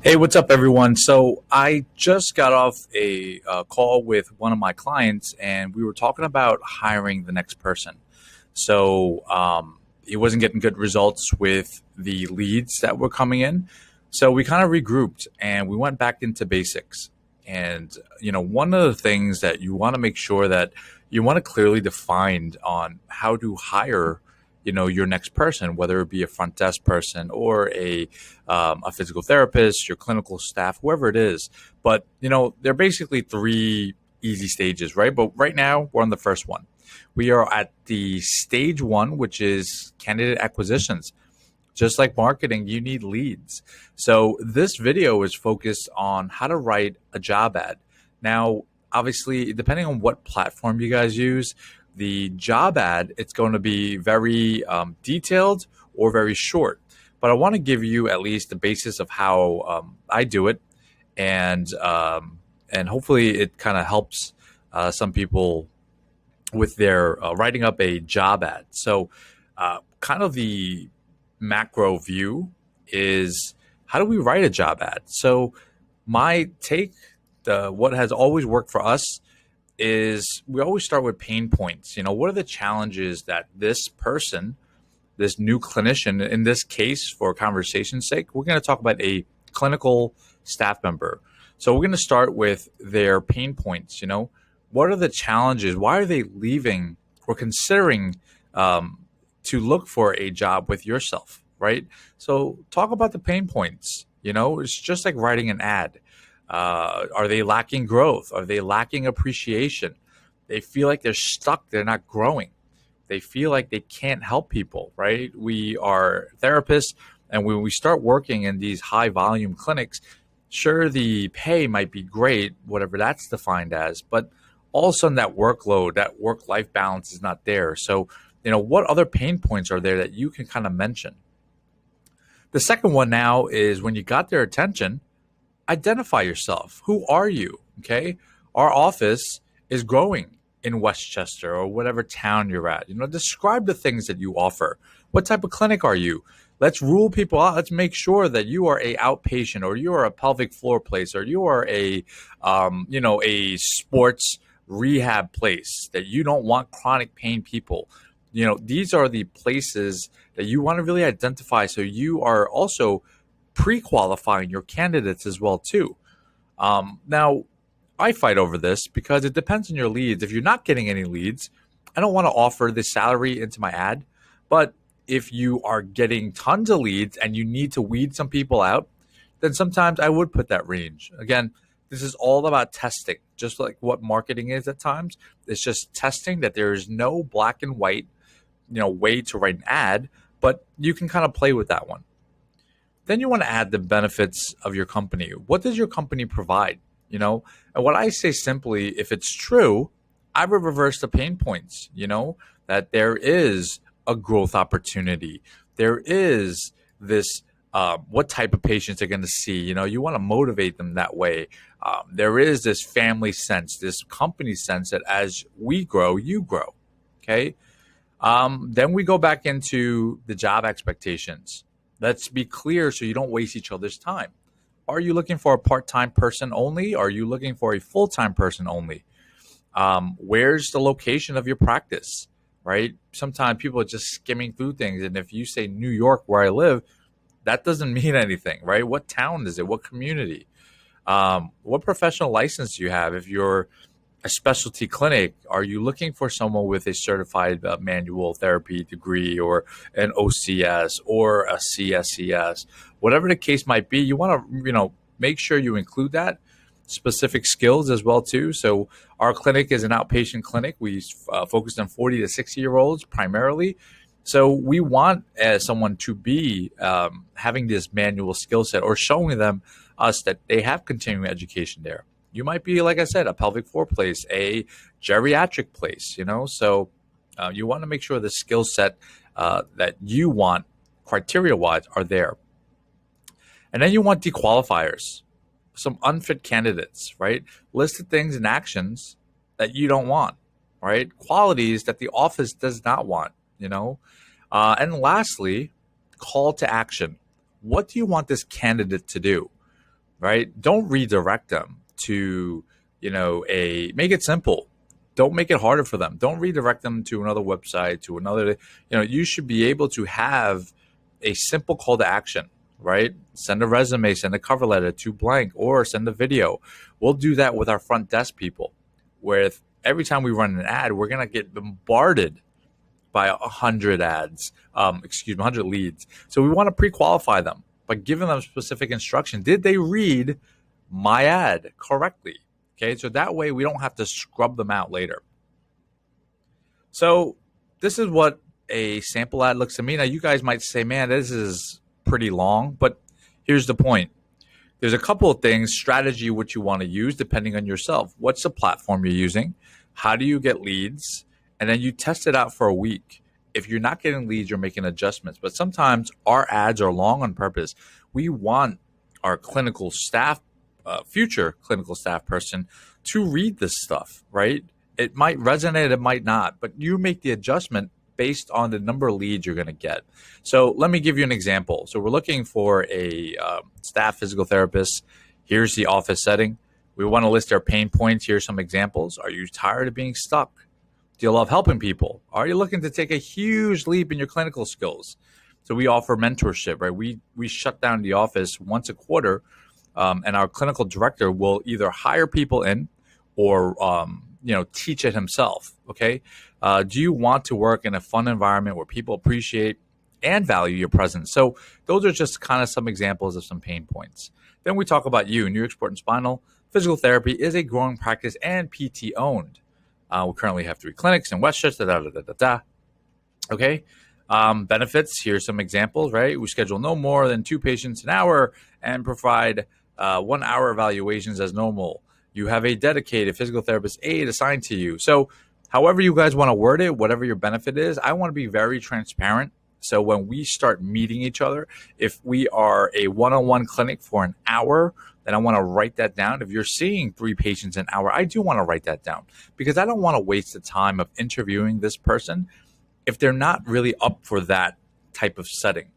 Hey, what's up, everyone? So I just got off a call with one of my clients, and we were talking about hiring the next person. So he wasn't getting good results with the leads that were coming in. So we kind of regrouped and we went back into basics. And one of the things that you want to make sure that you want to clearly define on how to hire, your next person, whether it be a front desk person or a physical therapist, your clinical staff, whoever it is. But they're basically three easy stages, right? But right now we're on the first one. We are at the stage one, which is candidate acquisitions. Just like marketing, you need leads. So this video is focused on how to write a job ad. Now, obviously, depending on what platform you guys use, the job ad, it's going to be very detailed or very short. But I want to give you at least the basis of how I do it, and hopefully it kind of helps some people with their writing up a job ad. So kind of the macro view is, how do we write a job ad? So my take, the what has always worked for us is we always start with pain points. What are the challenges that this person, this new clinician, in this case, for conversation's sake, we're going to talk about a clinical staff member. So we're going to start with their pain points. What are the challenges? Why are they leaving or considering to look for a job with yourself, right? So talk about the pain points. It's just like writing an ad. Are they lacking growth? Are they lacking appreciation? They feel like they're stuck. They're not growing. They feel like they can't help people, right? We are therapists, and when we start working in these high volume clinics, sure, the pay might be great, whatever that's defined as, but all of a sudden that workload, that work life balance is not there. So, what other pain points are there that you can kind of mention? The second one now is, when you got their attention, identify yourself. Who are you? Okay. Our office is growing in Westchester or whatever town you're at. Describe the things that you offer. What type of clinic are you? Let's rule people out. Let's make sure that you are a outpatient, or you are a pelvic floor place, or you are a sports rehab place, that you don't want chronic pain people. These are the places that you want to really identify, so you are also pre-qualifying your candidates as well too. Now, I fight over this because it depends on your leads. If you're not getting any leads, I don't want to offer the salary into my ad. But if you are getting tons of leads and you need to weed some people out, then sometimes I would put that range. Again, this is all about testing, just like what marketing is at times. It's just testing that there is no black and white, way to write an ad, but you can kind of play with that one. Then you want to add the benefits of your company. What does your company provide? And what I say simply, if it's true, I would reverse the pain points, that there is a growth opportunity. There is this, what type of patients they're going to see. You want to motivate them that way. There is this family sense, this company sense that as we grow, you grow. Okay. Then we go back into the job expectations. Let's be clear so you don't waste each other's time. Are you looking for a part-time person only? Are you looking for a full-time person only? Where's the location of your practice, right? Sometimes people are just skimming through things. And if you say New York, where I live, that doesn't mean anything, right? What town is it? What community? What professional license do you have? If you're a specialty clinic, are you looking for someone with a certified manual therapy degree, or an OCS, or a CSCS? Whatever the case might be, you want to make sure you include that specific skills as well too. So our clinic is an outpatient clinic. We focus on 40 to 60 year olds primarily. So we want someone to be having this manual skill set, or showing them us that they have continuing education there. You might be, like I said, a pelvic floor place, a geriatric place, So you want to make sure the skill set that you want, criteria wise, are there. And then you want dequalifiers, some unfit candidates, right? Listed things and actions that you don't want, right? Qualities that the office does not want. And lastly, call to action. What do you want this candidate to do? right? Don't redirect them to, make it simple. Don't make it harder for them. Don't redirect them to another website, to another, you should be able to have a simple call to action, right? Send a resume, send a cover letter to blank, or send a video. We'll do that with our front desk people, where every time we run an ad, we're going to get bombarded by 100 ads, 100 leads. So we want to pre-qualify them by giving them specific instruction. Did they read my ad correctly? Okay, so that way we don't have to scrub them out later. So this is what a sample ad looks to me. Now you guys might say, man, this is pretty long, but here's the point. There's a couple of things, strategy, what you want to use depending on yourself. What's the platform you're using? How do you get leads? And then you test it out for a week. If you're not getting leads, you're making adjustments. But sometimes our ads are long on purpose. We want our clinical staff, future clinical staff person, to read this stuff, right? It might resonate, it might not, but you make the adjustment based on the number of leads you're going to get. So let me give you an example. So we're looking for a staff physical therapist. Here's the office setting. We want to list our pain points. Here's some examples. Are you tired of being stuck? Do you love helping people? Are you looking to take a huge leap in your clinical skills? So we offer mentorship, right? We shut down the office once a quarter, and our clinical director will either hire people in or teach it himself. Okay. Do you want to work in a fun environment where people appreciate and value your presence? So those are just kind of some examples of some pain points. Then we talk about you. New York Sport and Spinal Physical Therapy is a growing practice and PT owned. We currently have 3 clinics in Westchester. Okay. Benefits. Here's some examples, right? We schedule no more than 2 patients an hour and provide 1 hour evaluations as normal. You have a dedicated physical therapist aide assigned to you. So however you guys want to word it, whatever your benefit is, I want to be very transparent. So when we start meeting each other, if we are a one-on-one clinic for an hour, then I want to write that down. If you're seeing 3 patients an hour, I do want to write that down because I don't want to waste the time of interviewing this person if they're not really up for that type of setting.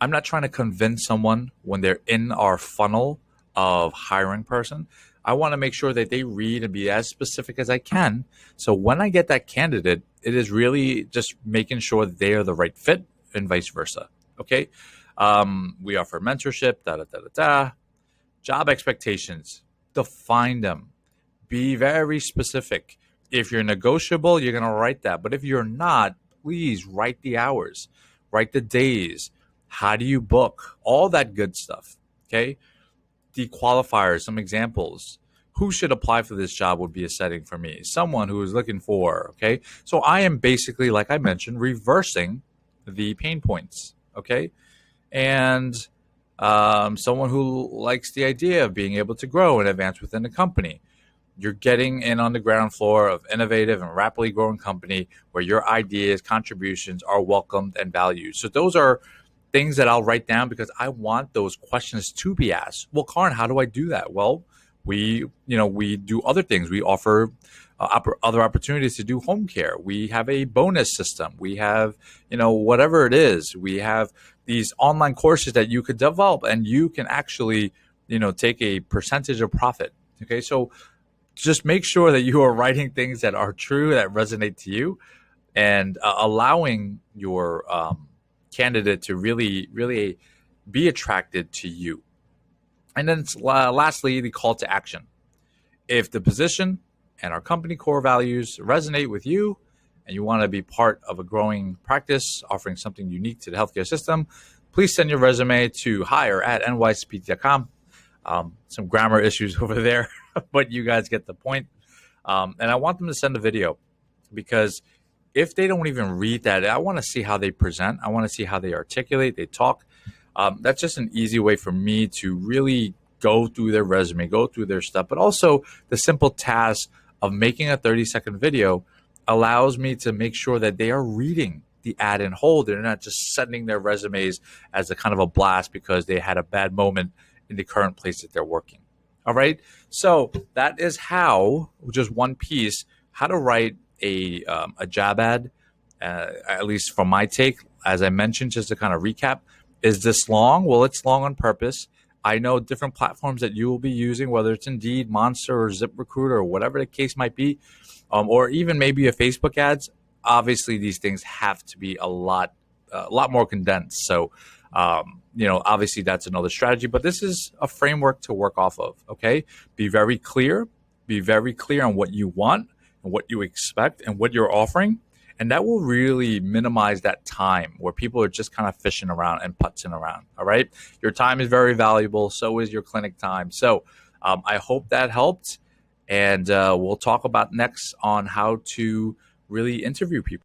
I'm not trying to convince someone when they're in our funnel of hiring person. I want to make sure that they read and be as specific as I can. So when I get that candidate, it is really just making sure they are the right fit and vice versa. Okay. We offer mentorship, job expectations, define them, be very specific. If you're negotiable, you're going to write that. But if you're not, please write the hours, write the days. How do you book? All that good stuff. Okay. The qualifiers, some examples. Who should apply for this job would be a setting for me. Someone who is looking for, okay? So I am basically, like I mentioned, reversing the pain points, okay? And someone who likes the idea of being able to grow and advance within the company. You're getting in on the ground floor of innovative and rapidly growing company where your ideas, contributions are welcomed and valued. So those are things that I'll write down because I want those questions to be asked. Well, Karan, how do I do that? Well, we do other things. We offer other opportunities to do home care. We have a bonus system. We have, whatever it is. We have these online courses that you could develop and you can actually, take a percentage of profit. Okay. So just make sure that you are writing things that are true, that resonate to you, and allowing your candidate to really, really be attracted to you. And then lastly, the call to action. If the position and our company core values resonate with you and you want to be part of a growing practice offering something unique to the healthcare system, please send your resume to hire@nycpt.com. Some grammar issues over there, but you guys get the point. And I want them to send a video because if they don't even read that, I want to see how they present. I want to see how they articulate, they talk. That's just an easy way for me to really go through their resume, go through their stuff. But also the simple task of making a 30-second video allows me to make sure that they are reading the ad in whole. They're not just sending their resumes as a kind of a blast because they had a bad moment in the current place that they're working. All right. So that is how, just one piece, how to write a job ad, at least from my take. As I mentioned, just to kind of recap, is this long? Well, it's long on purpose. I know different platforms that you will be using, whether it's Indeed, Monster, or ZipRecruiter, or whatever the case might be, or even maybe a Facebook ads. Obviously, these things have to be a lot more condensed. So, obviously that's another strategy, but this is a framework to work off of. Okay, be very clear, on what you want and what you expect and what you're offering, and that will really minimize that time where people are just kind of fishing around and putzing around. All right, your time is very valuable. So is your clinic time. So, I hope that helped, and we'll talk about next on how to really interview people.